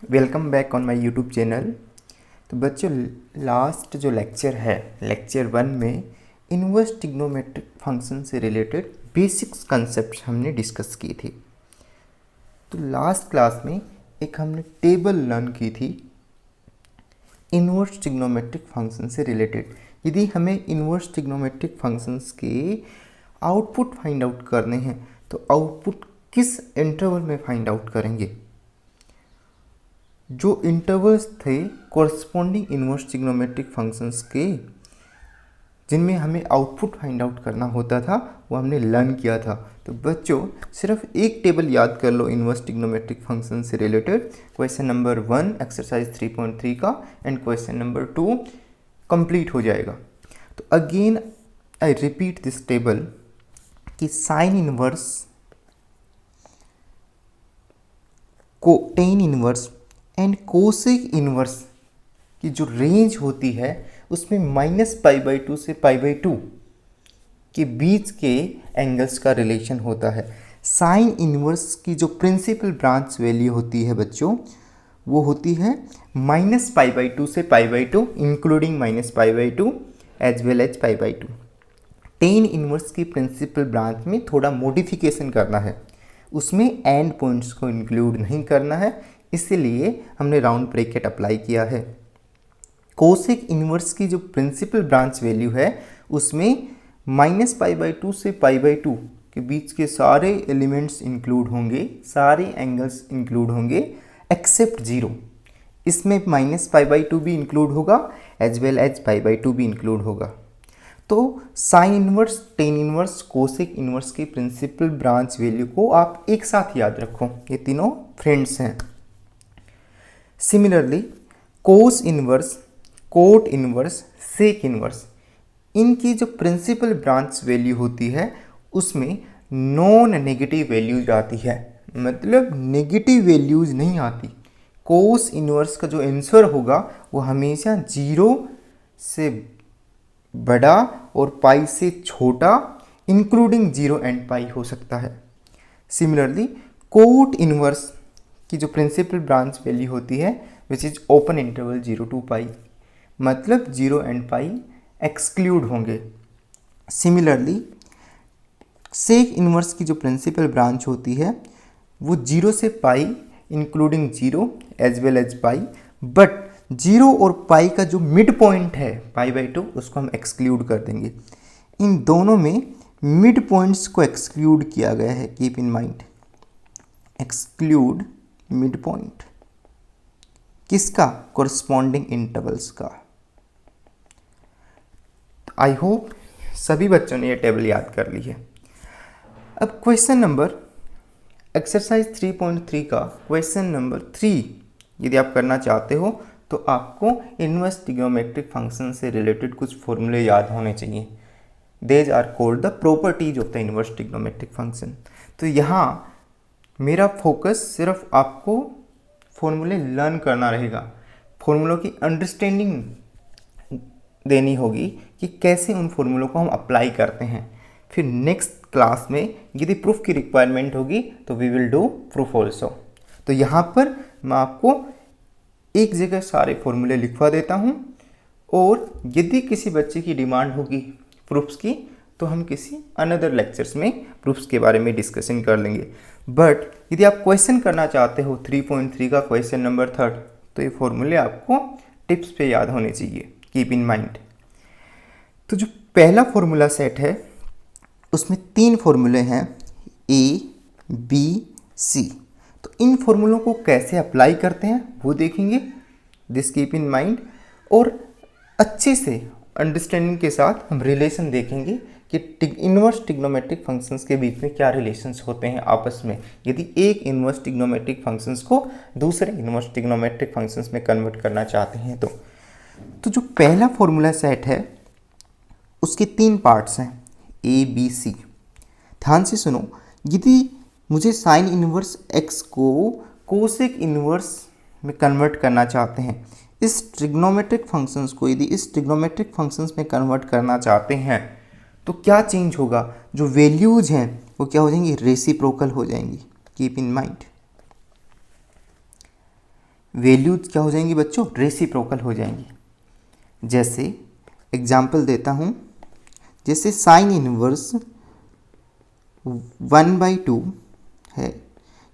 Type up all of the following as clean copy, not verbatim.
Welcome back on my YouTube channel. तो बच्चों, last जो लेक्चर है, लेक्चर 1 में इनवर्स ट्रिग्नोमेट्रिक फंक्शन से रिलेटेड बेसिक्स कंसेप्ट हमने डिस्कस की थी। तो लास्ट क्लास में एक हमने टेबल लर्न की थी इनवर्स ट्रिग्नोमेट्रिक फंक्शन से रिलेटेड। यदि हमें इनवर्स ट्रिग्नोमेट्रिक फंक्शंस के आउटपुट फाइंड आउट करने हैं तो आउटपुट किस इंटरवल में फाइंड आउट करेंगे। जो इंटरवल्स थे कोरस्पॉन्डिंग इनवर्स ट्रिग्नोमेट्रिक फंक्शंस के, जिनमें हमें आउटपुट फाइंड आउट करना होता था, वो हमने लर्न किया था। तो बच्चों, सिर्फ एक टेबल याद कर लो इनवर्स ट्रिग्नोमेट्रिक फंक्शन से रिलेटेड। क्वेश्चन नंबर 1 एक्सरसाइज 3.3 का एंड क्वेश्चन नंबर 2 कंप्लीट हो जाएगा। तो again I repeat this table कि साइन इनवर्स को tan inverse and cosec inverse की जो रेंज होती है उसमें -π/2 से π/2 के बीच के एंगल्स का रिलेशन होता है। साइन इनवर्स की जो प्रिंसिपल ब्रांच वैल्यू होती है बच्चों, वो होती है -π/2 से π/2 including -π/2 as well as π/2। Tan inverse की प्रिंसिपल ब्रांच में थोड़ा मॉडिफिकेशन करना है, उसमें एंड पॉइंट्स को इंक्लूड नहीं करना है, इसलिए हमने राउंड ब्रैकेट अप्लाई किया है। कोसेक इनवर्स की जो प्रिंसिपल ब्रांच वैल्यू है उसमें -π/2 से π/2 के बीच के सारे एलिमेंट्स इंक्लूड होंगे, सारे एंगल्स इंक्लूड होंगे एक्सेप्ट 0। इसमें -π/2 भी इंक्लूड होगा एज वेल एज π/2 भी इंक्लूड होगा। तो sine inverse, tan inverse, cosec inverse की प्रिंसिपल ब्रांच वैल्यू को आप एक साथ याद रखो, ये तीनों फ्रेंड्स हैं। Similarly cos inverse, cot inverse, sec inverse, इनकी जो प्रिंसिपल ब्रांच वैल्यू होती है उसमें नॉन नेगेटिव वैल्यूज आती है, मतलब नेगेटिव वैल्यूज नहीं आती। कोस इनवर्स का जो आंसर होगा वो हमेशा 0 से बड़ा और पाई से छोटा इंक्लूडिंग 0 एंड पाई हो सकता है। सिमिलरली कोट इनवर्स की जो प्रिंसिपल ब्रांच वैल्यू होती है which is open interval 0 to pi, मतलब 0 एंड पाई एक्सक्लूड होंगे। सिमिलरली सेक इनवर्स की जो प्रिंसिपल ब्रांच होती है वो 0 से pi including 0 as well as pi, but 0 और पाई का जो मिड पॉइंट है π/2 उसको हम एक्सक्लूड कर देंगे। इन दोनों में मिड पॉइंट्स को एक्सक्लूड किया गया है, keep in mind, exclude mid point किसका? कोरस्पॉन्डिंग इंटरवल्स का। आई होप सभी बच्चों ने ये टेबल याद कर ली है। अब क्वेश्चन नंबर एक्सरसाइज 3.3 का क्वेश्चन नंबर 3 यदि आप करना चाहते हो तो आपको इनवर्स ट्रिग्नोमेट्रिक फंक्शन से रिलेटेड कुछ फॉर्मूले याद होने चाहिए। These are called the properties of the inverse trigonometric function. तो यहाँ मेरा फोकस सिर्फ आपको फॉर्मूले लर्न करना रहेगा, फॉर्मूलों की अंडरस्टैंडिंग देनी होगी कि कैसे उन फॉर्मूलों को हम अप्लाई करते हैं। फिर नेक्स्ट क्लास में यदि प्रूफ की रिक्वायरमेंट होगी तो we will do proof also. तो यहाँ पर मैं आपको एक जगह सारे फॉर्मूले लिखवा देता हूँ, और यदि किसी बच्चे की डिमांड होगी प्रूफ्स की तो हम किसी अनदर लेक्चर्स में प्रूफ्स के बारे में डिस्कशन कर लेंगे। बट यदि आप क्वेश्चन करना चाहते हो 3.3 का क्वेश्चन नंबर 3, तो ये फॉर्मूले आपको टिप्स पे याद होने चाहिए, कीप इन माइंड। तो जो पहला फॉर्मूला सेट है उसमें 3 फॉर्मूले हैं A, B, C। तो इन फॉर्मूलों को कैसे अप्लाई करते हैं वो देखेंगे, दिस कीप इन माइंड। और अच्छे से अंडरस्टैंडिंग के साथ हम रिलेशन देखेंगे कि इनवर्स ट्रिग्नोमेट्रिक फंक्शंस के बीच में क्या रिलेशंस होते हैं आपस में, यदि एक इनवर्स ट्रिग्नोमेट्रिक फंक्शंस को दूसरे इनवर्स ट्रिग्नोमेट्रिक फंक्शंस में कन्वर्ट करना चाहते हैं। तो जो पहला फॉर्मूला सेट है उसके 3 पार्ट्स हैं A, B, C। ध्यान से सुनो, यदि मुझे साइन इनवर्स x को कोसेक इनवर्स में कन्वर्ट करना चाहते हैं, इस ट्रिग्नोमेट्रिक फंक्शंस को यदि इस ट्रिग्नोमेट्रिक फंक्शंस में कन्वर्ट करना चाहते हैं तो क्या चेंज होगा? जो वैल्यूज हैं वो क्या हो जाएंगी? रेसिप्रोकल हो जाएंगी, कीप इन माइंड। वैल्यूज क्या हो जाएंगी बच्चों, रेसिप्रोकल हो जाएंगी। जैसे एग्जाम्पल देता हूँ, जैसे साइन इनवर्स 1/2 है,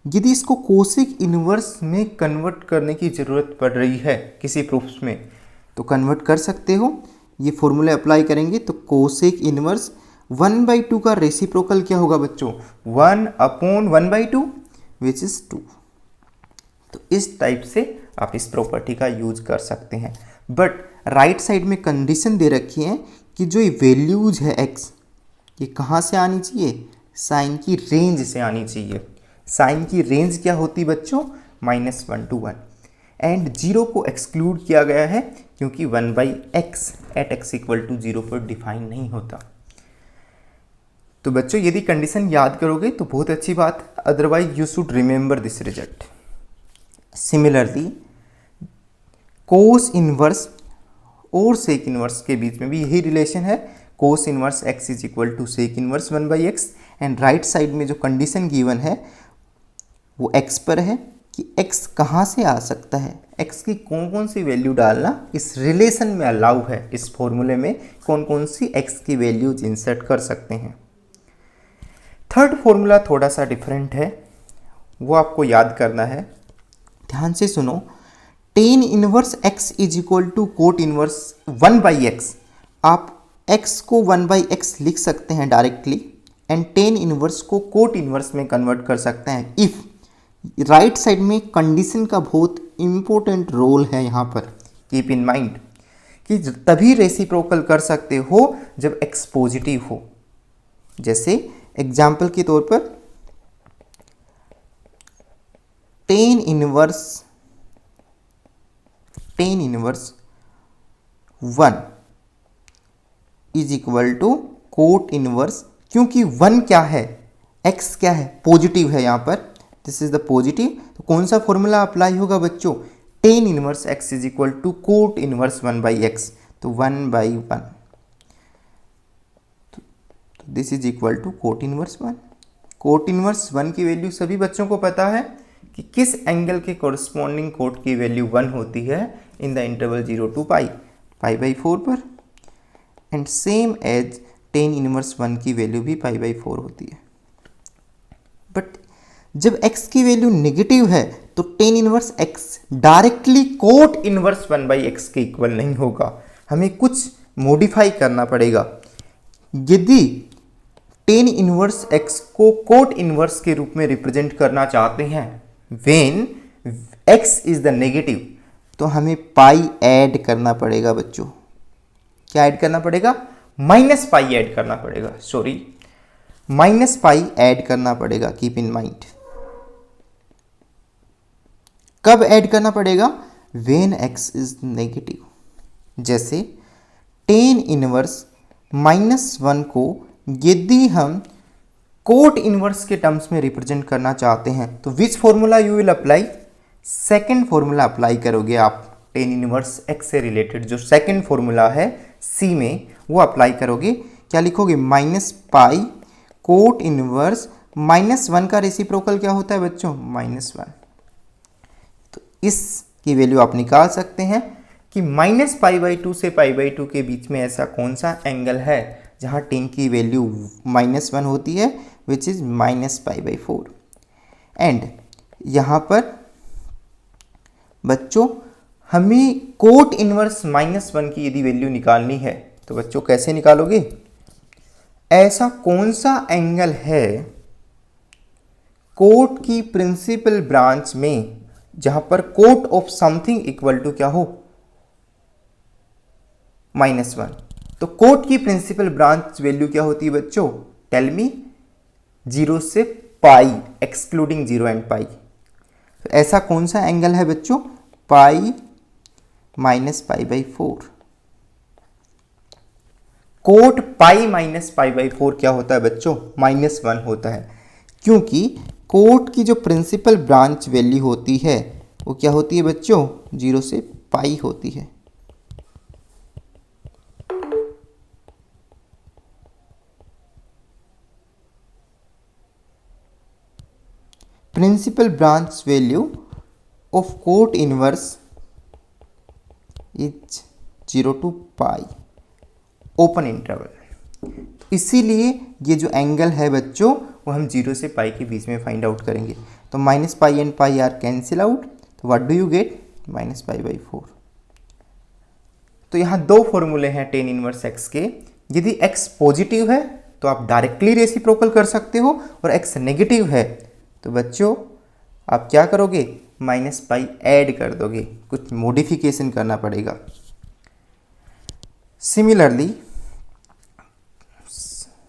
यदि इसको कोसिक इनवर्स में कन्वर्ट करने की ज़रूरत पड़ रही है किसी प्रूफ्स में, तो कन्वर्ट कर सकते हो। ये फॉर्मूले अप्लाई करेंगे तो कोसेक इनवर्स 1/2 का रेसिप्रोकल क्या होगा बच्चों, 1/1/2 विच इज 2। तो इस टाइप से आप इस प्रॉपर्टी का यूज कर सकते हैं। बट राइट साइड में कंडीशन दे रखी है कि जो ये वैल्यूज है x, ये कहाँ से आनी चाहिए, साइन की रेंज से आनी चाहिए। साइन की रेंज क्या होती बच्चों, -1 to 1, एंड 0 को एक्सक्लूड किया गया है क्योंकि 1/x एट x = 0 पर डिफाइन नहीं होता। तो बच्चों यदि कंडीशन याद करोगे तो बहुत अच्छी बात, otherwise you should remember this result. Similarly cos inverse और सेक इनवर्स के बीच में भी यही रिलेशन है, cos inverse x = sec inverse 1/x, and right side में जो कंडीशन गिवन है वो x पर है कि x कहाँ से आ सकता है, x की कौन कौन सी वैल्यू डालना इस रिलेशन में अलाउ है, इस फॉर्मूले में कौन कौन सी x की वैल्यूज इंसर्ट कर सकते हैं। थर्ड फॉर्मूला थोड़ा सा डिफरेंट है, वो आपको याद करना है, ध्यान से सुनो। Ten inverse x = cot inverse 1/x, आप x को 1/x लिख सकते हैं डायरेक्टली, एंड टेन इनवर्स को कोट इनवर्स में कन्वर्ट कर सकते हैं इफ, राइट साइड में कंडीशन का बहुत इंपॉर्टेंट रोल है यहाँ पर, कीप इन माइंड कि तभी रेसिप्रोकल कर सकते हो जब x पॉजिटिव हो। जैसे एग्जाम्पल के तौर पर टेन इनवर्स 1 = कोट इनवर्स, क्योंकि 1 क्या है, x क्या है, पॉजिटिव है यहाँ पर, दिस इज द पॉजिटिव, तो कौन सा फॉर्मूला अप्लाई होगा बच्चों, tan inverse x = cot inverse 1/x, तो 1/1, तो this is equal to cot inverse 1। Cot inverse 1 की वैल्यू सभी बच्चों को पता है कि किस एंगल के कॉरस्पॉन्डिंग कोट की वैल्यू 1 होती है इन द इंटरवल 0 to π/4 पर, and same as tan inverse 1 की वैल्यू भी π/4 होती है। बट जब x की वैल्यू नेगेटिव है तो tan inverse x directly quote inverse 1/x के इक्वल नहीं होगा, हमें कुछ मॉडिफाई करना पड़ेगा। यदि टेन इनवर्स x को कोट इनवर्स के रूप में रिप्रेजेंट करना चाहते हैं when x is the negative, तो हमें पाई ऐड करना पड़ेगा बच्चों। क्या ऐड करना पड़ेगा, -π ऐड करना पड़ेगा, सॉरी -π ऐड करना पड़ेगा, कीप इन माइंड। कब ऐड करना पड़ेगा, व्हेन x इज नेगेटिव। जैसे टेन इनवर्स -1 को यदि हम कोट इनवर्स के टर्म्स में रिप्रेजेंट करना चाहते हैं तो which formula you will apply, second formula apply करोगे आप, टेन इनवर्स x से रिलेटेड जो सेकेंड फॉर्मूला है C में, वो अप्लाई करोगे। क्या लिखोगे, -π कोट इनवर्स -1 का रेसिप्रोकल क्या होता है बच्चों, -1। तो इसकी वैल्यू आप निकाल सकते हैं कि -π/2 से π/2 के बीच में ऐसा कौन सा एंगल है जहाँ टेन की वैल्यू -1 होती है, विच इज -π/4। एंड यहाँ पर बच्चों हमें कोट इनवर्स -1 की यदि वैल्यू निकालनी है तो बच्चों कैसे निकालोगे, ऐसा कौन सा एंगल है कोट की प्रिंसिपल ब्रांच में जहां पर cot of something equal to क्या हो, -1। तो कोट की प्रिंसिपल ब्रांच वैल्यू क्या होती है बच्चों, टेल मी, 0 से π एक्सक्लूडिंग 0 एंड π। तो ऐसा कौन सा एंगल है बच्चों, π -π/4। कोट π -π/4 क्या होता है बच्चों, -1 होता है, क्योंकि कोट की जो प्रिंसिपल ब्रांच वैल्यू होती है वो क्या होती है बच्चों, 0 से π होती है। Principal branch value of cot inverse is 0 to pi open interval. इसीलिए ये जो एंगल है बच्चों वो हम 0 से पाई के बीच में फाइंड आउट करेंगे। तो minus pi and pi are cancel out, तो what do you get, minus pi by 4। तो यहाँ दो फॉर्मूले हैं टेन इनवर्स एक्स के। यदि x पॉजिटिव है तो आप डायरेक्टली रेसिप्रोकल कर सकते हो, और x नेगेटिव है तो बच्चों आप क्या करोगे, माइनस पाई ऐड कर दोगे, कुछ मॉडिफिकेशन करना पड़ेगा। सिमिलरली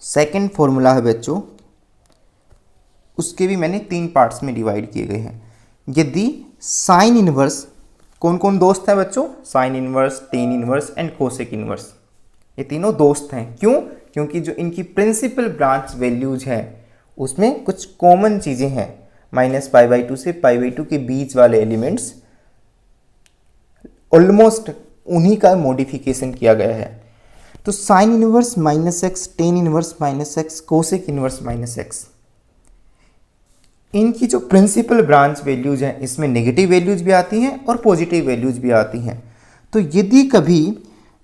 सेकेंड फॉर्मूला है बच्चों, उसके भी मैंने 3 पार्ट्स में डिवाइड किए गए हैं। यदि साइन इनवर्स, कौन कौन दोस्त हैं बच्चों, sine inverse, tan inverse and cosec inverse, ये तीनों दोस्त हैं। क्यों, क्योंकि जो इनकी प्रिंसिपल ब्रांच वैल्यूज हैं उसमें कुछ कॉमन चीज़ें हैं। माइनस पाई बाई 2 से पाई बाई 2 के बीच वाले एलिमेंट्स ऑलमोस्ट उन्हीं का मॉडिफिकेशन किया गया है। तो sign inverse minus x, tan inverse minus x, cosec inverse minus x, इनकी जो प्रिंसिपल ब्रांच वैल्यूज हैं इसमें नेगेटिव वैल्यूज भी आती हैं और पॉजिटिव वैल्यूज भी आती हैं। तो यदि कभी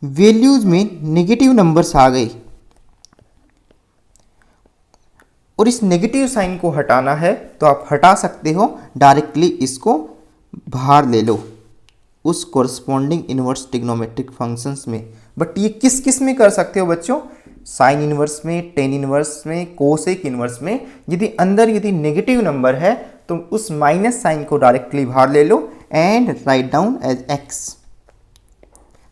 वैल्यूज में नेगेटिव नंबर्स आ गए और इस नेगेटिव साइन को हटाना है तो आप हटा सकते हो, डायरेक्टली इसको बाहर ले लो उस कोरस्पॉन्डिंग इनवर्स ट्रिग्नोमेट्रिक फंक्शंस में। बट ये किस किस में कर सकते हो बच्चों, साइन इनवर्स में, टेन इनवर्स में, कोसेक इनवर्स में। यदि अंदर यदि नेगेटिव नंबर है तो उस माइनस साइन को डायरेक्टली बाहर ले लो and write down as x.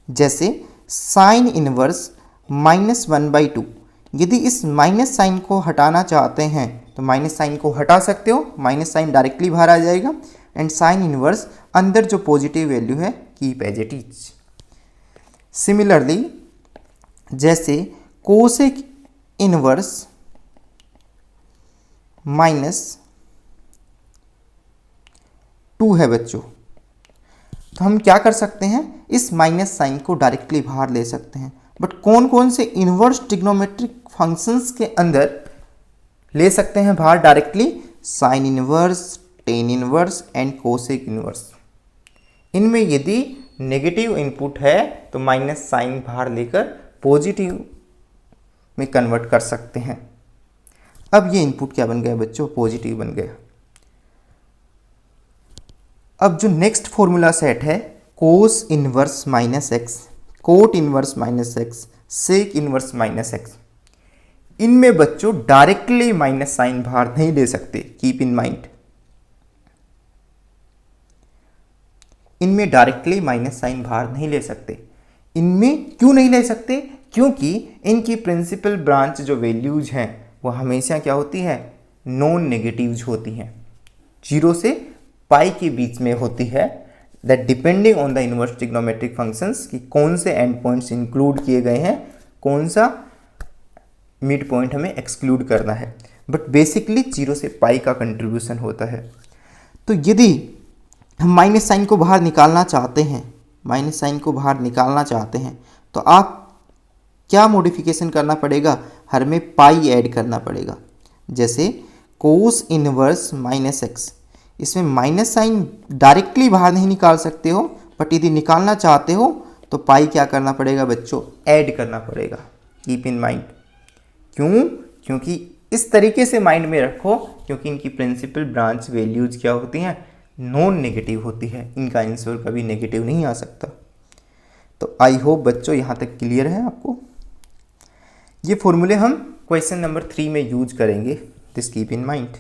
जैसे साइन इनवर्स माइनस 1/2, यदि इस माइनस साइन को हटाना चाहते हैं तो माइनस साइन को हटा सकते हो, माइनस साइन डायरेक्टली बाहर आ जाएगा। एंड साइन इनवर्स अंदर जो पॉजिटिव वैल्यू है keep as it is. Similarly जैसे कोसेक इनवर्स -2 है बच्चों, तो हम क्या कर सकते हैं, इस माइनस साइन को डायरेक्टली बाहर ले सकते हैं। बट कौन कौन से इनवर्स ट्रिग्नोमेट्रिक फंक्शंस के अंदर ले सकते हैं बाहर directly, sine inverse, tan inverse and cosec inverse. इनमें यदि नेगेटिव इनपुट है तो माइनस साइन बाहर लेकर पॉजिटिव में कन्वर्ट कर सकते हैं। अब ये इनपुट क्या बन गया बच्चों, पॉजिटिव बन गया। अब जो नेक्स्ट फॉर्मूला सेट है cos inverse minus x, cot inverse minus x, sec inverse minus x, इनमें बच्चों डायरेक्टली माइनस साइन बाहर नहीं ले सकते, कीप इन माइंड। इनमें डायरेक्टली माइनस साइन बाहर नहीं ले सकते। इनमें क्यों नहीं ले सकते, क्योंकि इनकी प्रिंसिपल ब्रांच जो वैल्यूज हैं वो हमेशा क्या होती है, नॉन नेगेटिव्स होती हैं, 0 से पाई के बीच में होती है। That depending on the inverse trigonometric functions कि कौन से एंड पॉइंट्स इंक्लूड किए गए हैं, कौन सा मिड पॉइंट हमें एक्सक्लूड करना है। बट बेसिकली 0 से पाई का कंट्रीब्यूशन होता है। तो यदि हम माइनस साइन को बाहर निकालना चाहते हैं, माइनस साइन को बाहर निकालना चाहते हैं तो आप क्या मॉडिफिकेशन करना पड़ेगा, हर में पाई ऐड करना पड़ेगा। जैसे कोस इनवर्स माइनस एक्स, इसमें माइनस साइन डायरेक्टली बाहर नहीं निकाल सकते हो, बट यदि निकालना चाहते हो तो पाई क्या करना पड़ेगा बच्चों, ऐड करना पड़ेगा, कीप इन माइंड। क्यों, क्योंकि इस तरीके से माइंड में रखो, क्योंकि इनकी प्रिंसिपल ब्रांच वैल्यूज क्या होती हैं, नॉन नेगेटिव होती है, इनका आंसर कभी नेगेटिव नहीं आ सकता। तो आई होप बच्चों यहाँ तक क्लियर है आपको। ये फॉर्मूले हम क्वेश्चन नंबर 3 में यूज करेंगे, दिस कीप इन माइंड।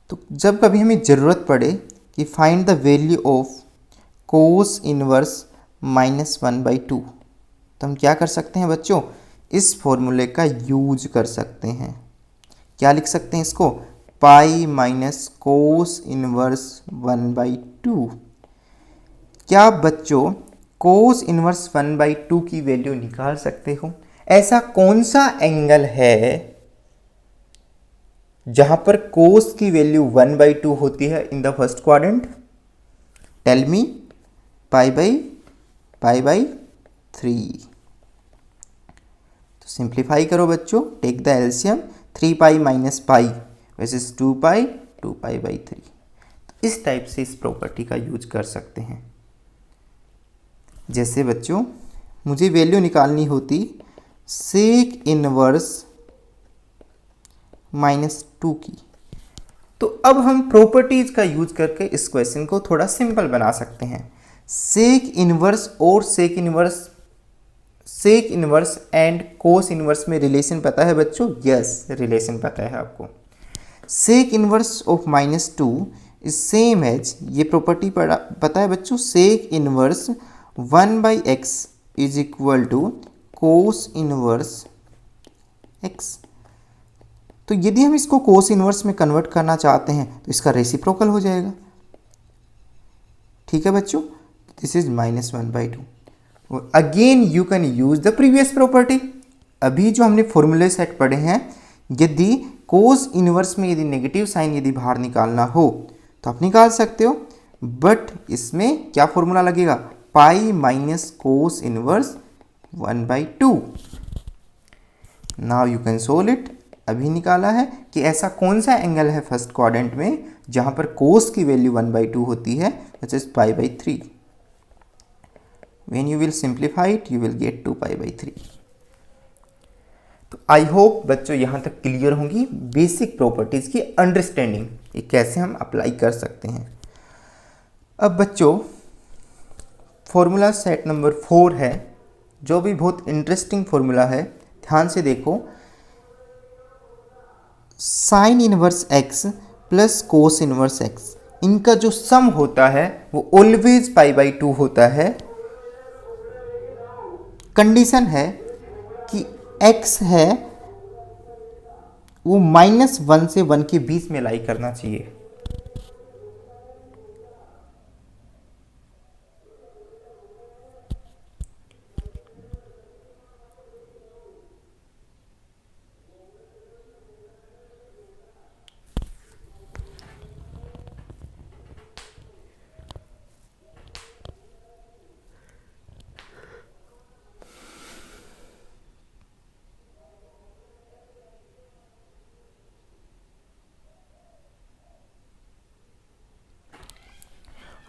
तो जब कभी हमें ज़रूरत पड़े कि find the value of cos inverse -1/2, तो हम क्या कर सकते हैं बच्चों, इस फॉर्मूले का यूज कर सकते हैं। क्या लिख सकते हैं इसको, पाई माइनस कोस इनवर्स 1/2। क्या बच्चों कोस इनवर्स 1/2 की वैल्यू निकाल सकते हो? ऐसा कौन सा एंगल है जहां पर कोस की वैल्यू 1/2 होती है in the first quadrant? Tell me, pi by 3। तो सिंप्लीफाई करो बच्चों, take the LCM, 3 pi minus pi versus 2 pi, 2 pi by 3। तो इस टाइप से इस प्रॉपर्टी का यूज कर सकते हैं। जैसे बच्चों मुझे वैल्यू निकालनी होती सेक इनवर्स -2 की, तो अब हम प्रॉपर्टीज का यूज करके इस क्वेश्चन को थोड़ा सिंपल बना सकते हैं। सेक इनवर्स और sec inverse and cos inverse में रिलेशन पता है बच्चों? यस, रिलेशन पता है आपको। Sec inverse of -2 is same as, ये प्रॉपर्टी पता है बच्चों, sec inverse 1/x is equal to cos inverse x। तो यदि हम इसको कोस इनवर्स में कन्वर्ट करना चाहते हैं तो इसका रेसिप्रोकल हो जाएगा। ठीक है बच्चों, दिस इज -1/2। और again you can use the previous property. अभी जो हमने फॉर्मूले सेट पढ़े हैं, यदि कोस इनवर्स में यदि नेगेटिव साइन यदि बाहर निकालना हो तो आप निकाल सकते हो, बट इसमें क्या फॉर्मूला लगेगा? Pi minus cos inverse 1/2। Now you can solve it. अभी निकाला है कि ऐसा कौन सा एंगल है फर्स्ट क्वाड्रेंट में जहां पर कोस की वैल्यू 1/2 होती है, विच इज पाई/3। When you will simplify it, you will get 2 पाई/3। तो आई होप बच्चों यहाँ तक क्लियर होंगी बेसिक प्रॉपर्टीज की अंडरस्टैंडिंग, ये कैसे हम अप्लाई कर सकते हैं। अब बच्चों फॉर्मूला सेट नंबर 4 है, जो भी बहुत इंटरेस्टिंग फॉर्मूला है, ध्यान से देखो। Sine inverse x plus cos inverse x, इनका जो सम होता है वो ऑलवेज पाई/2 होता है। कंडीशन है कि x है वो -1 से 1 के बीच में लाई करना चाहिए।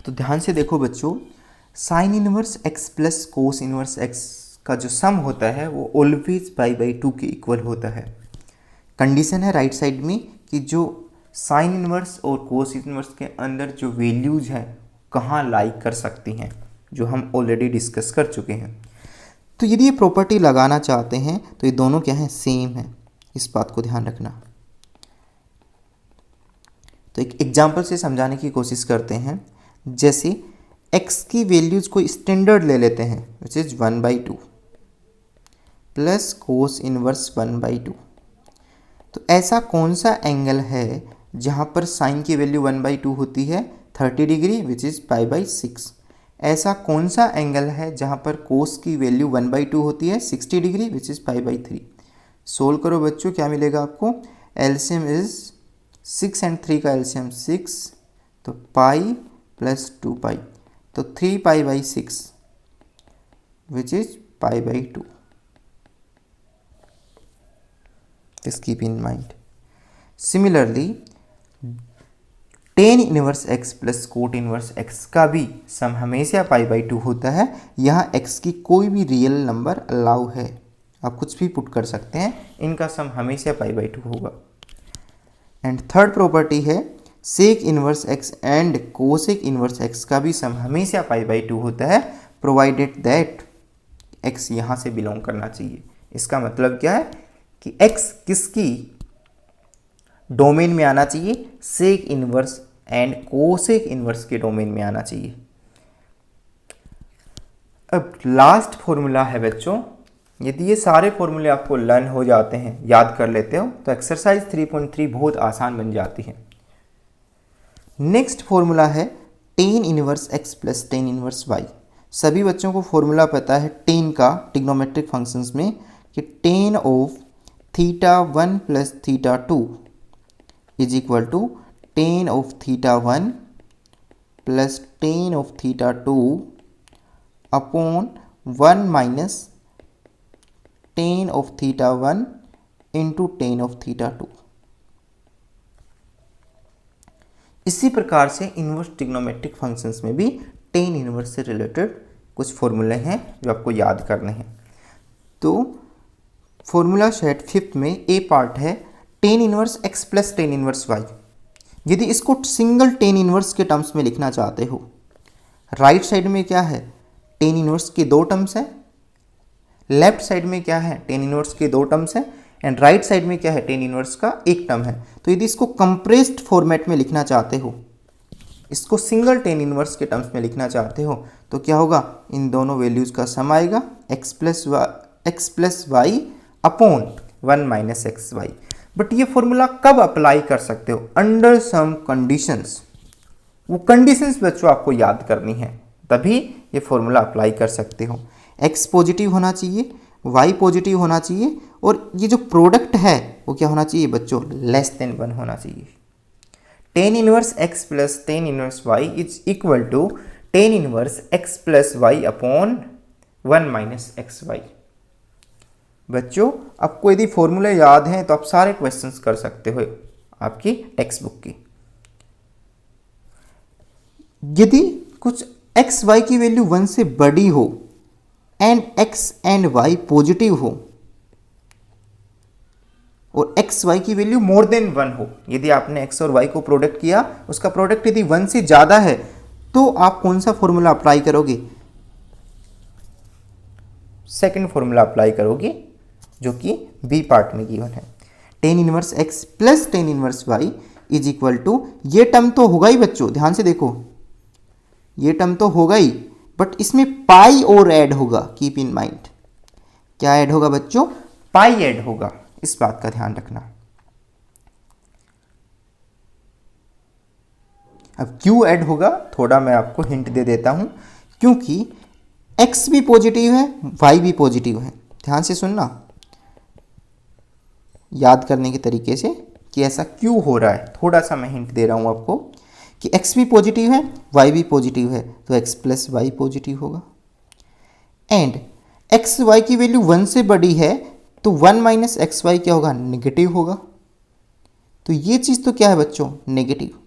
तो ध्यान से देखो बच्चों, sine inverse x plus cos inverse x का जो सम होता है वो ऑलवेज पाई/2 के इक्वल होता है। कंडीशन है राइट साइड में कि जो साइन इनवर्स और कोस इनवर्स के अंदर जो वैल्यूज हैं कहाँ लाई कर सकती हैं, जो हम ऑलरेडी डिस्कस कर चुके हैं। तो यदि ये प्रॉपर्टी लगाना चाहते हैं तो ये दोनों क्या हैं? सेम है, इस बात को ध्यान रखना। तो एक एग्जाम्पल से समझाने की कोशिश करते हैं। जैसे x की वैल्यूज को स्टैंडर्ड ले लेते हैं, which is 1/2 plus cos inverse 1/2। तो ऐसा कौन सा एंगल है जहां पर साइन की वैल्यू 1/2 होती है? 30 डिग्री, विच इज पाई/6। ऐसा कौन सा एंगल है जहां पर कोस की वैल्यू 1/2 होती है? 60 डिग्री, विच इज पाई/3। सोल्व करो बच्चों, क्या मिलेगा आपको? एलसीएम इज 6 एंड 3 का एलसीएम 6, तो पाई प्लस 2 पाई, तो 3 पाई/6 विच इज पाई/2। Just keep in mind. Similarly, tan इनवर्स x plus cot inverse x का भी सम हमेशा पाई/2 होता है। यहाँ x की कोई भी रियल नंबर अलाउ है, आप कुछ भी पुट कर सकते हैं, इनका सम हमेशा पाई/2 होगा। एंड थर्ड प्रॉपर्टी है sec inverse x and cosec inverse x का भी सम हमेशा पाई/2 होता है, प्रोवाइडेड दैट x यहाँ से बिलोंग करना चाहिए। इसका मतलब क्या है कि x किसकी डोमेन में आना चाहिए? Sec inverse and cosec inverse के डोमेन में आना चाहिए। अब लास्ट फॉर्मूला है बच्चों, यदि ये सारे फॉर्मूले आपको लर्न हो जाते हैं, याद कर लेते हो, तो एक्सरसाइज 3.3 बहुत आसान बन जाती है। नेक्स्ट फॉर्मूला है tan inverse x plus tan inverse y। सभी बच्चों को फॉर्मूला पता है टेन का ट्रिग्नोमेट्रिक फंक्शंस में, कि tan of θ1 plus θ2 is equal to tan of θ1 plus tan of θ2 upon 1 minus tan of theta 1 into tan of theta 2। इसी प्रकार से इन्वर्स ट्रिग्नोमेट्रिक फंक्शंस में भी टेन इन्वर्स से रिलेटेड कुछ फॉर्मूले हैं जो आपको याद करने हैं। तो फॉर्मूला सेट फिफ्थ में ए पार्ट है tan inverse x plus tan inverse y. यदि इसको सिंगल टेन इन्वर्स के टर्म्स में लिखना चाहते हो, राइट साइड में क्या है, टेन इन्वर्स के दो टर्म्स हैं, लेफ्ट साइड में क्या है, टेन इन्वर्स के दो टर्म्स हैं, एंड राइट साइड में क्या है, टेन इन्वर्स का एक टर्म है। तो यदि इसको कंप्रेस्ड फॉर्मेट में लिखना चाहते हो, इसको सिंगल टेन इन्वर्स के टर्म्स में लिखना चाहते हो, तो क्या होगा, इन दोनों वैल्यूज का सम आएगा x plus y upon 1 minus x y. But ये फॉर्मूला कब अप्लाई कर सकते हो, अंडर सम कंडीशंस। वो कंडीशंस बच्चों आपको याद करनी है, तभी ये फॉर्मूला अप्लाई कर सकते हो। एक्स पॉजिटिव होना चाहिए, वाई पॉजिटिव होना चाहिए, और ये जो प्रोडक्ट है वो क्या होना चाहिए बच्चों, लेस देन 1 होना चाहिए। Tan inverse x plus tan inverse y is equal to tan inverse x plus y upon 1 minus x y. बच्चों आपको यदि फॉर्मूले याद हैं तो आप सारे क्वेश्चंस कर सकते हो आपकी टेक्स्ट बुक की। यदि कुछ एक्स वाई की वैल्यू 1 से बड़ी हो and x and y positive हो और एक्स वाई की वैल्यू मोर देन 1 हो, यदि आपने एक्स और वाई को प्रोडक्ट किया, उसका प्रोडक्ट यदि 1 से ज़्यादा है, तो आप कौन सा फॉर्मूला अप्लाई करोगे, सेकंड फॉर्मूला अप्लाई करोगे जो कि बी पार्ट में गिवन है। Tan inverse x plus tan inverse y is equal to, ये टर्म तो होगा ही बच्चों, ध्यान से देखो, ये टर्म तो होगा ही, बट इसमें पाई और ऐड होगा, कीप इन माइंड। क्या ऐड होगा बच्चों, पाई ऐड होगा, इस बात का ध्यान रखना। अब क्यों ऐड होगा, थोड़ा मैं आपको हिंट दे देता हूं, क्योंकि x भी पॉजिटिव है, y भी पॉजिटिव है। ध्यान से सुनना, याद करने के तरीके से कि ऐसा क्यों हो रहा है, थोड़ा सा मैं हिंट दे रहा हूं आपको कि x भी पॉजिटिव है, y भी पॉजिटिव है, तो x प्लस वाई पॉजिटिव होगा। एंड x y की वैल्यू 1 से बड़ी है तो 1 माइनस एक्स वाई क्या होगा, नेगेटिव होगा। तो ये चीज़ तो क्या है बच्चों, नेगेटिव।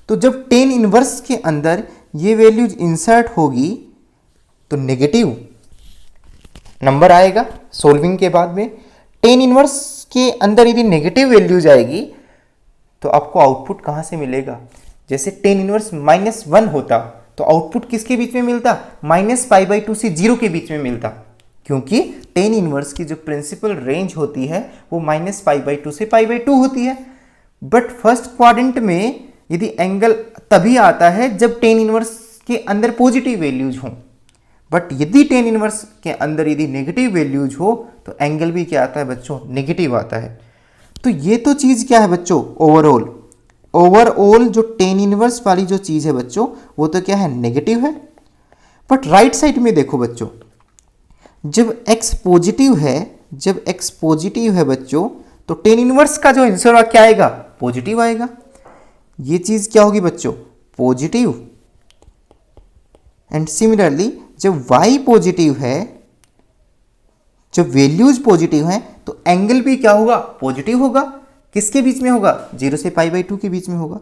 तो जब टेन इनवर्स के अंदर ये वैल्यूज इंसर्ट होगी तो नेगेटिव नंबर आएगा सोल्विंग के बाद में। टेन इनवर्स के अंदर यदि नेगेटिव वैल्यूज आएगी तो आपको आउटपुट कहाँ से मिलेगा, जैसे टेन इनवर्स -1 होता तो आउटपुट किसके बीच में मिलता, -π/2 से 0 के बीच में मिलता, क्योंकि टेन इनवर्स की जो प्रिंसिपल रेंज होती है वो -π/2 से π/2 होती है। बट फर्स्ट क्वाड्रेंट में यदि एंगल तभी आता है जब टेन इनवर्स के अंदर पॉजिटिव वैल्यूज हों, बट यदि टेन इनवर्स के अंदर यदि नेगेटिव वैल्यूज हो तो एंगल भी क्या आता है बच्चों, नेगेटिव आता है। तो ये तो चीज़ क्या है बच्चों, ओवरऑल जो टेन इनवर्स वाली जो चीज़ है बच्चों वो तो क्या है, नेगेटिव है। बट राइट साइड में देखो बच्चों, जब x पॉजिटिव है बच्चों, तो टेन इनवर्स का जो आंसर क्या आएगा, पॉजिटिव आएगा। ये चीज़ क्या होगी बच्चों, पॉजिटिव। एंड सिमिलरली जब y पॉजिटिव है, जब वैल्यूज पॉजिटिव हैं, तो एंगल भी क्या होगा, पॉजिटिव होगा। किसके बीच में होगा, 0 से π/2 के बीच में होगा।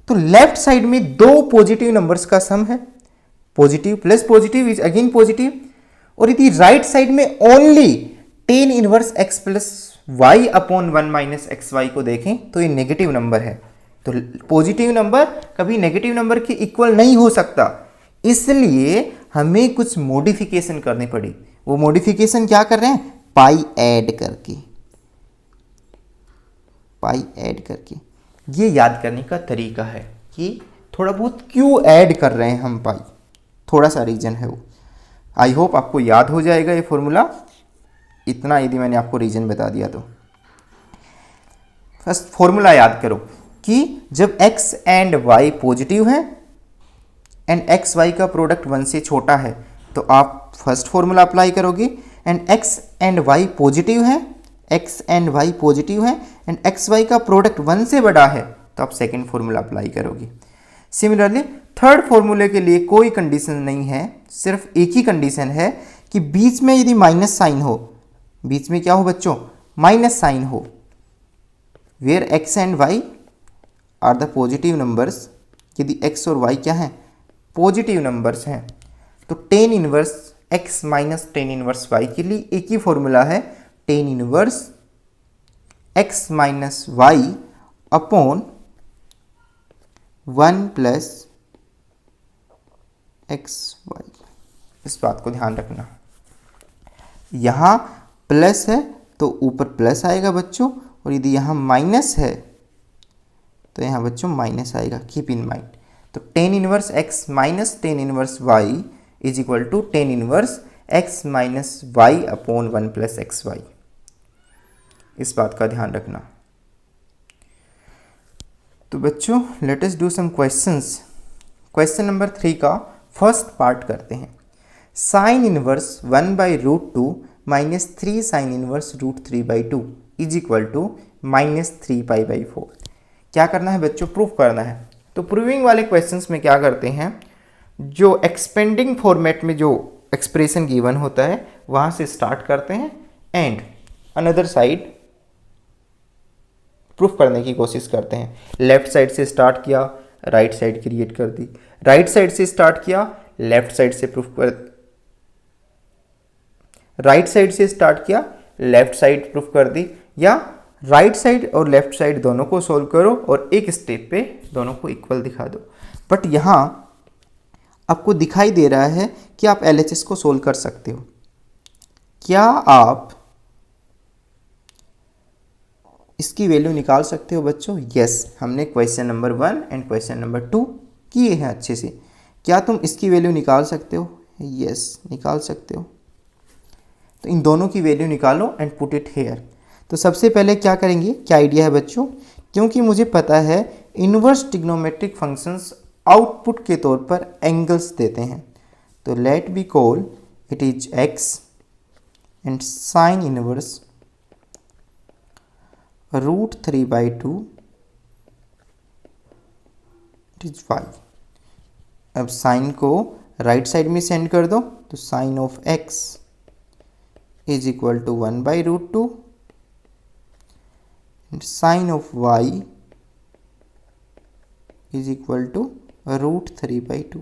तो लेफ्ट साइड में दो पॉजिटिव नंबर्स का सम है, positive plus positive is again positive. और यदि राइट साइड में only tan inverse x plus y upon 1 minus x y को देखें तो ये नेगेटिव नंबर है। तो पॉजिटिव नंबर कभी नेगेटिव नंबर के इक्वल नहीं हो सकता, इसलिए हमें कुछ मॉडिफिकेशन करनी पड़ी। वो मॉडिफिकेशन क्या कर रहे हैं, पाई ऐड करके। ये याद करने का तरीका है कि थोड़ा बहुत क्यों ऐड कर रहे हैं हम पाई, थोड़ा सा रीजन है वो। आई होप आपको याद हो जाएगा ये फॉर्मूला, इतना यदि मैंने आपको रीजन बता दिया तो। फर्स्ट फॉर्मूला याद करो कि जब x एंड y पॉजिटिव है एंड एक्स वाई का प्रोडक्ट 1 से छोटा है तो आप फर्स्ट फॉर्मूला अप्लाई करोगे। And x and y positive है एंड एक्स वाई का प्रोडक्ट 1 से बड़ा है तो आप सेकेंड फॉर्मूला अप्लाई करोगे। सिमिलरली थर्ड फॉर्मूले के लिए कोई कंडीशन नहीं है, सिर्फ एक ही कंडीशन है कि बीच में यदि माइनस साइन हो, बीच में क्या हो बच्चों, माइनस साइन हो, where x and y are the positive numbers, यदि एक्स और वाई क्या हैं, पॉजिटिव नंबर्स हैं, तो tan inverse x minus tan inverse y के लिए एक ही फॉर्मूला है, tan inverse x minus y upon 1 plus x y. इस बात को ध्यान रखना, यहाँ प्लस है तो ऊपर प्लस आएगा बच्चों, और यदि यहाँ माइनस है तो यहाँ बच्चों माइनस आएगा, कीप इन माइंड। तो tan inverse x minus tan inverse y is equal to tan inverse x minus y upon 1 plus x y. इस बात का ध्यान रखना। तो बच्चों let us do some questions. Question number 3 का फर्स्ट पार्ट करते हैं। Sine inverse 1 by root 2 minus 3 sine inverse root 3 by 2 is equal to minus 3 pi by 4। क्या करना है बच्चों, प्रूफ करना है। तो प्रूविंग वाले क्वेश्चंस में क्या करते हैं, जो एक्सपेंडिंग फॉर्मेट में जो एक्सप्रेशन गिवन होता है वहाँ से स्टार्ट करते हैं एंड अनदर साइड प्रूफ करने की कोशिश करते हैं। लेफ्ट साइड से स्टार्ट किया, राइट साइड क्रिएट कर दी, राइट साइड से स्टार्ट किया, लेफ्ट साइड से प्रूफ कर, राइट साइड से स्टार्ट किया, लेफ्ट साइड प्रूफ कर दी, या राइट साइड और लेफ्ट साइड दोनों को सोल्व करो और एक स्टेप पे दोनों को इक्वल दिखा दो। बट यहाँ आपको दिखाई दे रहा है कि आप LHS को सोल्व कर सकते हो। क्या आप इसकी वैल्यू निकाल सकते हो बच्चों? यस, हमने question number 1 and question number 2 किए हैं अच्छे से। क्या तुम इसकी वैल्यू निकाल सकते हो? यस, निकाल सकते हो। तो इन दोनों की वैल्यू निकालो एंड पुट इट हेयर। तो सबसे पहले क्या करेंगे, क्या आइडिया है बच्चों, क्योंकि मुझे पता है इनवर्स ट्रिग्नोमेट्रिक फंक्शंस आउटपुट के तौर पर एंगल्स देते हैं, तो let be call it is x and sine inverse root 3 by 2 it is y. अब साइन को राइट साइड में सेंड कर दो, तो sine of x is equal to 1 by root 2 and sine of y is equal to root 3 by 2।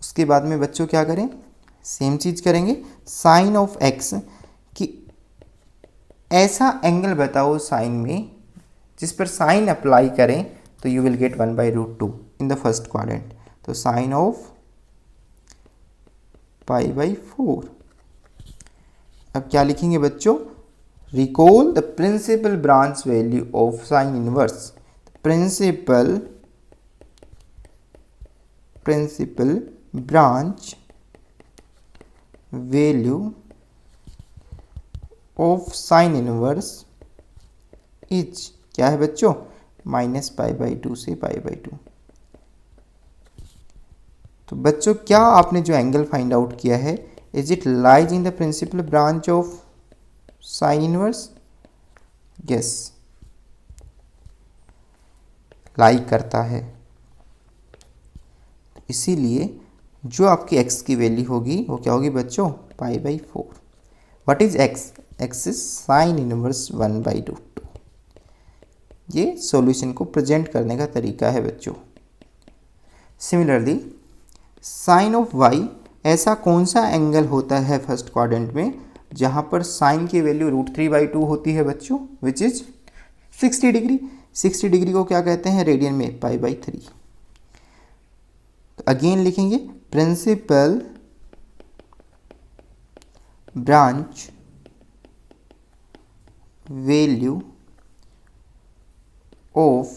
उसके बाद में बच्चों क्या करें, सेम चीज करेंगे। साइन ऑफ एक्स कि ऐसा एंगल बताओ साइन में जिस पर साइन अप्लाई करें तो you will get 1 by root 2 in the first quadrant. तो साइन ऑफ पाई बाई 4। अब क्या लिखेंगे बच्चों, recall the principal branch value of sine inverse. Principal branch value of sine inverse is क्या है बच्चों, माइनस पाई बाई 2 से पाई by 2। तो बच्चों क्या आपने जो एंगल फाइंड आउट किया है, is it lies in the principal branch of sine inverse? Yes, lie करता है। इसीलिए जो आपकी x की वैल्यू होगी वो क्या होगी बच्चों, pi by 4। What is x? x is sine inverse 1 by root 2। ये सॉल्यूशन को प्रेजेंट करने का तरीका है बच्चों। सिमिलरली साइन ऑफ y, ऐसा कौन सा एंगल होता है फर्स्ट क्वाड्रेंट में जहां पर साइन की वैल्यू रूट 3 बाई 2 होती है बच्चों, विच इज 60 डिग्री। 60 डिग्री को क्या कहते हैं रेडियन में, पाई बाई 3। तो अगेन लिखेंगे principal branch value of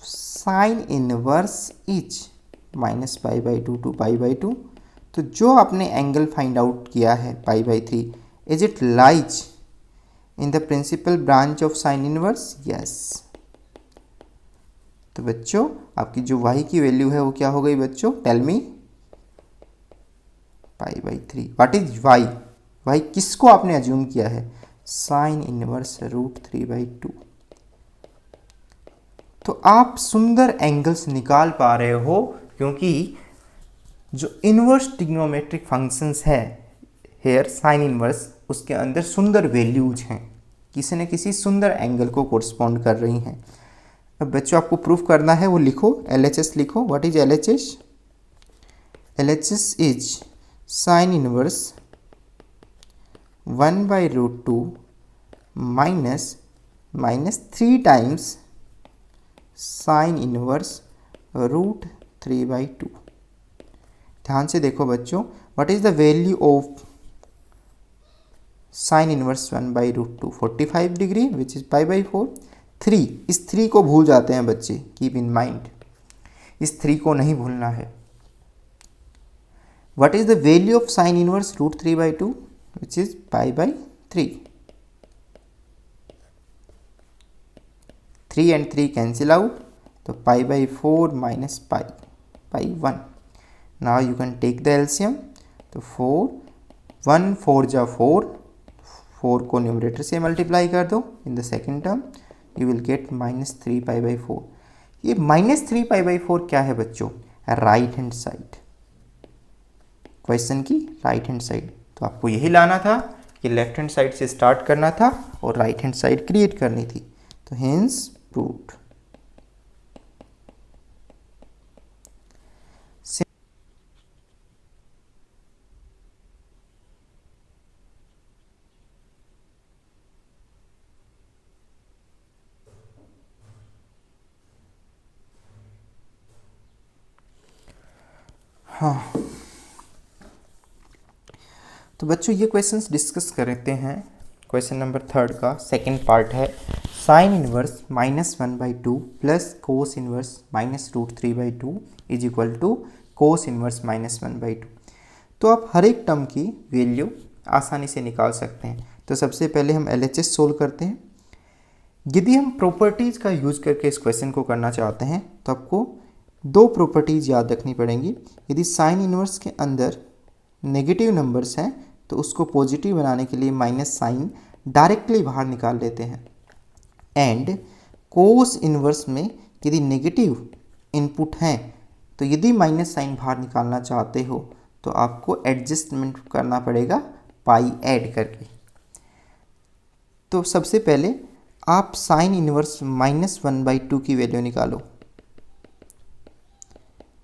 sine inverse is minus pi by 2 to pi by 2। तो जो आपने एंगल फाइंड आउट किया है pi by 3, is it lies in the principal branch of sine inverse? Yes. तो बच्चों आपकी जो y की वैल्यू है वो क्या हो गई बच्चों, tell me, pi by 3। What is y? y किसको आपने अज्यूम किया है, साइन इनवर्स रूट 3 बाई 2। तो आप सुंदर एंगल्स निकाल पा रहे हो, क्योंकि जो इन्वर्स ट्रिग्नोमेट्रिक फंक्शंस है हेयर साइन इन्वर्स, उसके अंदर सुंदर वैल्यूज हैं, किसी न किसी सुंदर एंगल को कोरस्पॉन्ड कर रही हैं। अब बच्चों आपको प्रूफ करना है, वो लिखो, LHS लिखो। What is LHS? LHS is sine inverse 1/√2 minus 3 times sine inverse √3/2। ध्यान से देखो बच्चों, what is the value of sine inverse 1/√2? 45 degree which is π/4। 3, इस 3 को भूल जाते हैं बच्चे, कीप इन माइंड, इस 3 को नहीं भूलना है। What is the value of sine inverse √3/2 which is π/3। 3 and 3 cancel out, तो π/4 minus π/1। now you can take the LCM, तो 4 1 4 जा 4, 4 को न्यूमरेटर से मल्टीप्लाई कर दो in the second term, you will gate -3 π/4। ये -3 π/4 क्या है बच्चों? राइट हैंड साइड, क्वेश्चन की राइट हैंड साइड। तो आपको यही लाना था कि लेफ्ट हैंड साइड से स्टार्ट करना था और राइट हैंड साइड क्रिएट करनी थी। तो हेंस प्रूव्ड। हाँ, तो बच्चों ये क्वेश्चंस डिस्कस करते हैं। क्वेश्चन नंबर 3 का सेकंड पार्ट है sine inverse -1/2 plus cos inverse -√3/2 is equal to cos inverse -1/2। तो आप हर एक टर्म की वैल्यू आसानी से निकाल सकते हैं। तो सबसे पहले हम LHS सोल्व करते हैं। यदि हम प्रॉपर्टीज़ का यूज़ करके इस क्वेश्चन को करना चाहते हैं तो आपको 2 प्रॉपर्टीज़ याद रखनी पड़ेंगी। यदि साइन इनवर्स के अंदर नेगेटिव नंबर्स हैं तो उसको पॉजिटिव बनाने के लिए माइनस साइन डायरेक्टली बाहर निकाल लेते हैं। एंड कोस इनवर्स में यदि नेगेटिव इनपुट हैं तो यदि माइनस साइन बाहर निकालना चाहते हो तो आपको एडजस्टमेंट करना पड़ेगा पाई ऐड करके। तो सबसे पहले आप साइन इनवर्स -1/2 की वैल्यू निकालो।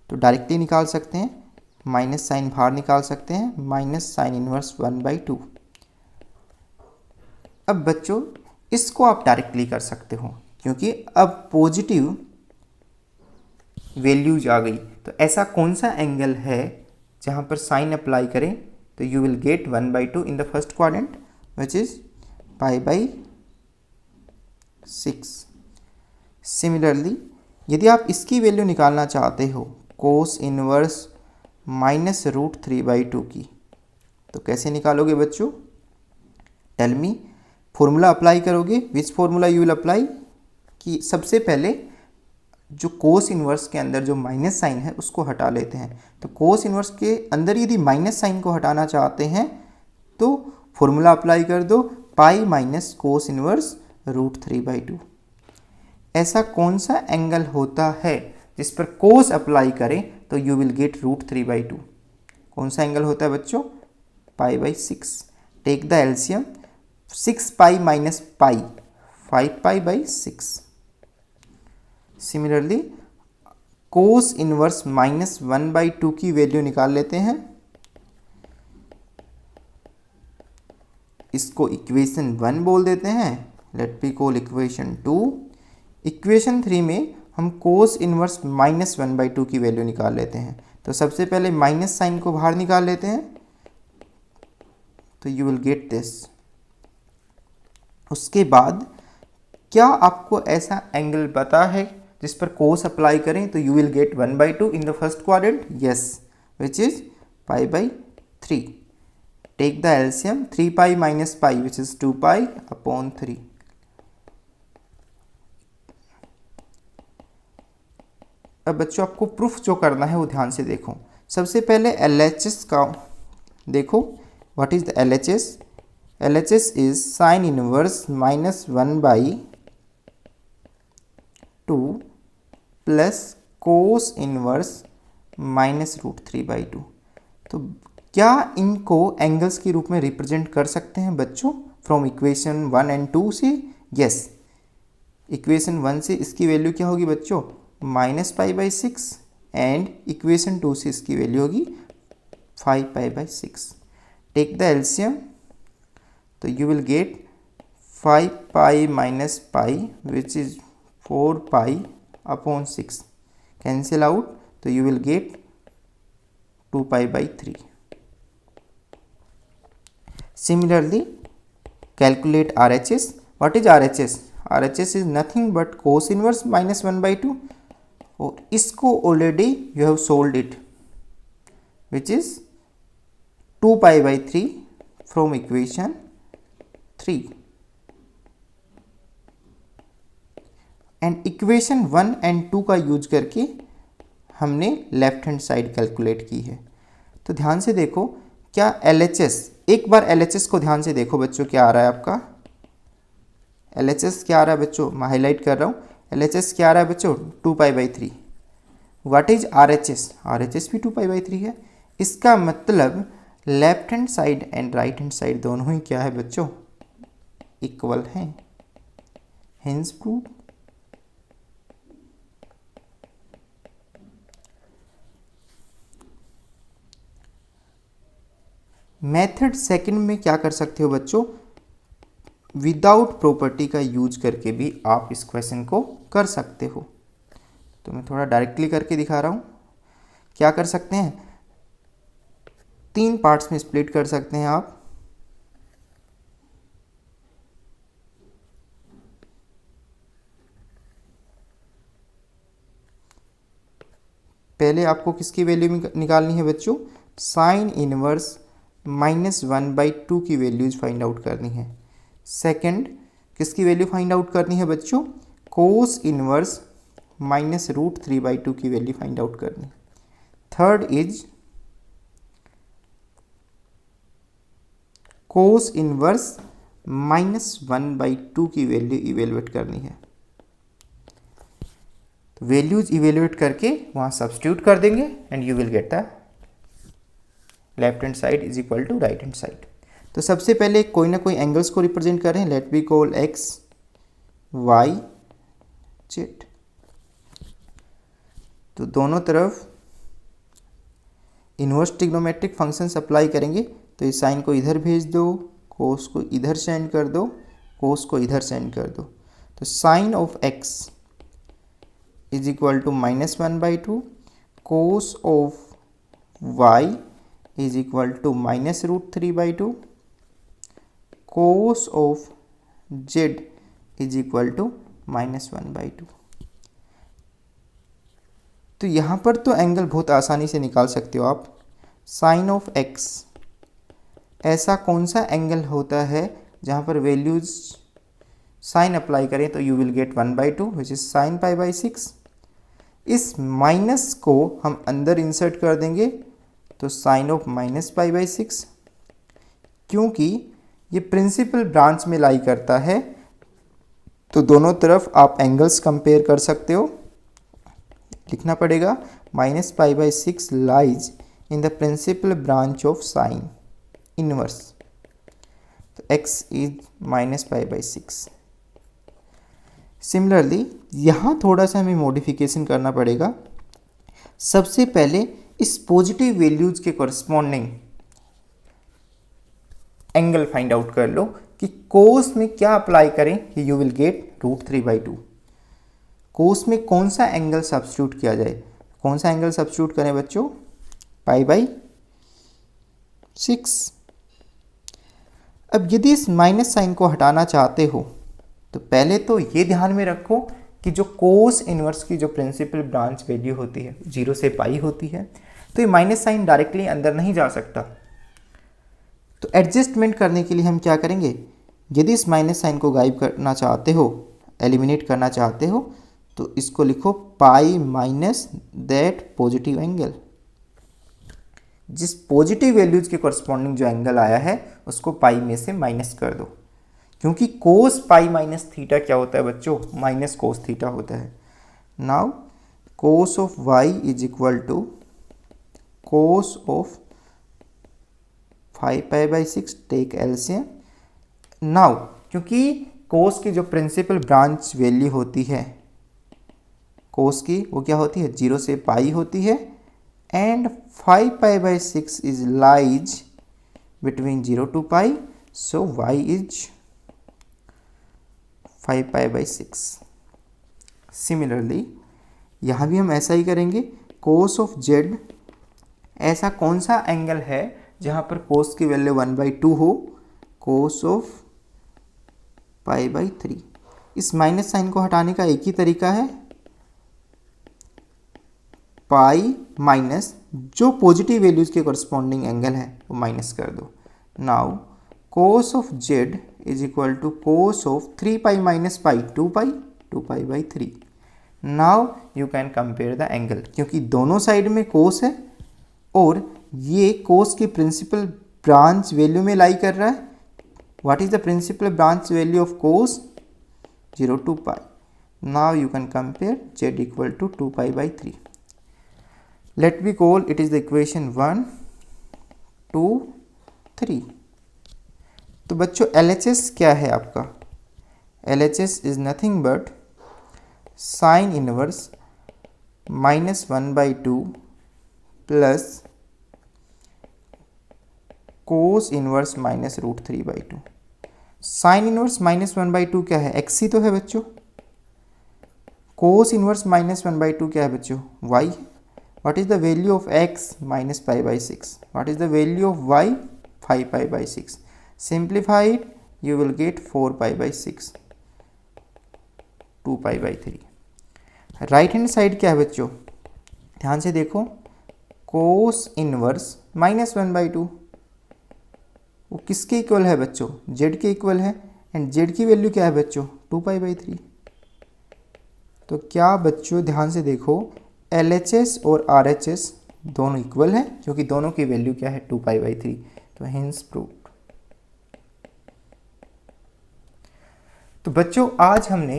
तो डायरेक्टली निकाल सकते हैं, माइनस साइन बाहर निकाल सकते हैं, माइनस साइन इनवर्स 1/2। अब बच्चों इसको आप डायरेक्टली कर सकते हो क्योंकि अब पॉजिटिव वैल्यूज आ गई। तो ऐसा कौन सा एंगल है जहां पर साइन अप्लाई करें तो you will get 1/2 in the first quadrant which is π/6। Similarly यदि आप इसकी वैल्यू निकालना चाहते हो कोस इनवर्स -√3/2 की, तो कैसे निकालोगे बच्चों? टेल मी। फॉर्मूला अप्लाई करोगे। Which formula you will apply? कि सबसे पहले जो कोस इनवर्स के अंदर जो माइनस साइन है उसको हटा लेते हैं। तो कोस इनवर्स के अंदर यदि माइनस साइन को हटाना चाहते हैं तो फॉर्मूला अप्लाई कर दो, पाई माइनस कोस इनवर्स √3/2। ऐसा कौन सा एंगल होता है जिस पर कोस अप्लाई करें तो यू विल गेट √3/2? कौन सा एंगल होता है बच्चों? π/6। Take the LCM. 6π minus pi 5π/6। Similarly cos inverse -1/2 की वैल्यू निकाल लेते हैं। इसको इक्वेशन 1 बोल देते हैं। Let be call equation 2। Equation 3 में हम कोस इनवर्स -1/2 की वैल्यू निकाल लेते हैं। तो सबसे पहले माइनस साइन को बाहर निकाल लेते हैं तो यू विल गेट दिस। उसके बाद क्या आपको ऐसा एंगल पता है जिस पर कोस अप्लाई करें तो you will get 1/2 in the first quadrant? Yes, which is π/3। Take the LCM. 3π minus pi which is 2π/3। अब बच्चों आपको प्रूफ जो करना है वो ध्यान से देखो। सबसे पहले LHS का देखो। What is the LHS? LHS is sine inverse -1/2 plus cos inverse -√3/2। तो क्या इनको एंगल्स के रूप में रिप्रेजेंट कर सकते हैं बच्चों फ्रॉम इक्वेशन 1 एंड 2 से? यस, इक्वेशन 1 से इसकी वैल्यू क्या होगी बच्चों? -π/6 एंड इक्वेशन 2 से इसकी वैल्यू होगी 5π/6। टेक द एलसीएम, तो you will gate 5π minus π which is 4π/6 cancel out, तो you will get 2π/3। Similarly, calculate RHS. What is RHS? RHS is nothing but cos inverse -1/2, और इसको already you have solved it which is 2π/3 from equation 3। And equation 1 and 2 का use करके हमने left hand side calculate की है। तो ध्यान से देखो, क्या LHS, एक बार LHS को ध्यान से देखो बच्चों, क्या आ रहा है आपका? LHS क्या आ रहा है बच्चों? मैं हाईलाइट कर रहा हूँ। LHS क्या आ रहा है बच्चों? 2π/3। What is RHS? RHS भी 2π/3 है। इसका मतलब left hand side and right hand side दोनों ही क्या है बच्चों? इक्वल हैं। Hence prove. मेथड सेकंड में क्या कर सकते हो बच्चों? विदाउट प्रॉपर्टी का यूज करके भी आप इस क्वेश्चन को कर सकते हो। तो मैं थोड़ा डायरेक्टली करके दिखा रहा हूँ। क्या कर सकते हैं? 3 पार्ट्स में स्प्लिट कर सकते हैं आप। पहले आपको किसकी वैल्यू निकालनी है बच्चों? साइन इनवर्स -1/2 की वैल्यूज फाइंड आउट करनी है। सेकंड, किसकी वैल्यू फाइंड आउट करनी है बच्चों? कोस इनवर्स -√3/2 की वैल्यू फाइंड आउट करनी है। थर्ड इज कोस इनवर्स -1/2 की वैल्यू इवेलुएट करनी है। तो वैल्यूज इवेलुएट करके वहाँ सब्स्टिट्यूट कर देंगे and you will get the left hand side is equal to right hand side. तो सबसे पहले कोई ना कोई एंगल्स को रिप्रेजेंट कर रहे हैं। Let be call x, y, z। तो दोनों तरफ इनवर्स ट्रिग्नोमेट्रिक फंक्शंस अप्लाई करेंगे। तो इस साइन को इधर भेज दो, कोस को इधर सेंड कर दो, कोस को इधर सेंड कर दो। तो sine of x is equal to -1/2, cos of y is equal to -√3/2, cos of z is equal to -1/2। तो यहाँ पर तो एंगल बहुत आसानी से निकाल सकते हो आप। साइन ऑफ x, ऐसा कौन सा एंगल होता है जहाँ पर वैल्यूज साइन अप्लाई करें तो you will get 1/2 which is sine π/6। इस माइनस को हम अंदर इंसर्ट कर देंगे तो साइन ऑफ -π/6, क्योंकि ये प्रिंसिपल ब्रांच में लाई करता है तो दोनों तरफ आप एंगल्स कंपेयर कर सकते हो। लिखना पड़ेगा -π/6 lies in the principal branch of sine inverse. तो x इज -π/6। सिमिलरली यहाँ थोड़ा सा हमें मॉडिफिकेशन करना पड़ेगा। सबसे पहले इस पॉजिटिव वैल्यूज के कॉरस्पॉन्डिंग एंगल फाइंड आउट कर लो कि कोस में क्या अप्लाई करें कि यू विल गेट √3/2। कोस में कौन सा एंगल सब्स्टिट्यूट किया जाए? कौन सा एंगल सब्स्टिट्यूट करें बच्चों? π/6। अब यदि इस माइनस साइन को हटाना चाहते हो तो पहले तो ये ध्यान में रखो कि जो कोस इनवर्स की जो प्रिंसिपल ब्रांच वैल्यू होती है 0 से π होती है, तो ये माइनस साइन डायरेक्टली अंदर नहीं जा सकता। तो एडजस्टमेंट करने के लिए हम क्या करेंगे? यदि इस माइनस साइन को गायब करना चाहते हो, एलिमिनेट करना चाहते हो, तो इसको लिखो pi minus that positive angle. जिस पॉजिटिव वैल्यूज के कॉरस्पॉन्डिंग जो एंगल आया है उसको पाई में से माइनस कर दो, क्योंकि कोस पाई माइनस थीटा क्या होता है बच्चों? माइनस कोस थीटा होता है। Now cos of y is equal to cos of 5π/6 take LCM. Now क्योंकि कोस की जो प्रिंसिपल ब्रांच वैल्यू होती है कोस की, वो क्या होती है 0 से पाई होती है, and 5π/6 is lies between 0 to pi, so y is 5π/6। Similarly यहाँ भी हम ऐसा ही करेंगे। कोस ऑफ z, ऐसा कौन सा एंगल है जहाँ पर कोस की वैल्यू 1/2 हो, कोस ऑफ π/3। इस माइनस साइन को हटाने का एक ही तरीका है, पाई माइनस जो पॉजिटिव वैल्यूज के करस्पॉन्डिंग एंगल है वो माइनस कर दो। Now cos of z is equal to cos of 3π - pi 2π/3। Now you can compare the angle, क्योंकि दोनों साइड में कोस है और ये कोस की प्रिंसिपल ब्रांच वैल्यू में लाई कर रहा है। What is the principal branch value of cos? 0 to pi. Now you can compare z equal to 2π/3। Let me call it is the equation 1, 2, 3। तो बच्चों LHS क्या है आपका? LHS is nothing but sin inverse -1/2 plus cos inverse -√3/2। Sign inverse -1/2 क्या है? x ही तो है बच्चों। cos इनवर्स -1/2 क्या है बच्चों? y। What is the value of x minus π/6? What is the value of y? 5π/6. Simplify it, you will get 4π/6, 2π/3। Right hand side क्या है बच्चों? ध्यान से देखो, कोस इनवर्स -1/2 वो किसके इक्वल है बच्चों? z के इक्वल है, एंड z की वैल्यू क्या है बच्चों? 2π/3। तो क्या बच्चों ध्यान से देखो, LHS और RHS दोनों इक्वल हैं, क्योंकि दोनों की वैल्यू क्या है? 2π/3। तो हेंस प्रूव्ड। तो बच्चों आज हमने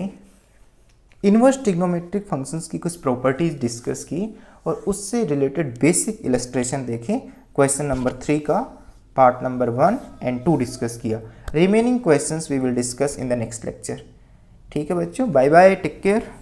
इनवर्स ट्रिग्नोमेट्रिक फंक्शंस की कुछ प्रॉपर्टीज डिस्कस की और उससे रिलेटेड बेसिक इलस्ट्रेशन देखें। क्वेश्चन नंबर 3 का पार्ट नंबर 1 एंड 2 डिस्कस किया। Remaining questions we will discuss in the next lecture. ठीक है बच्चों, बाय बाय, टेक केयर।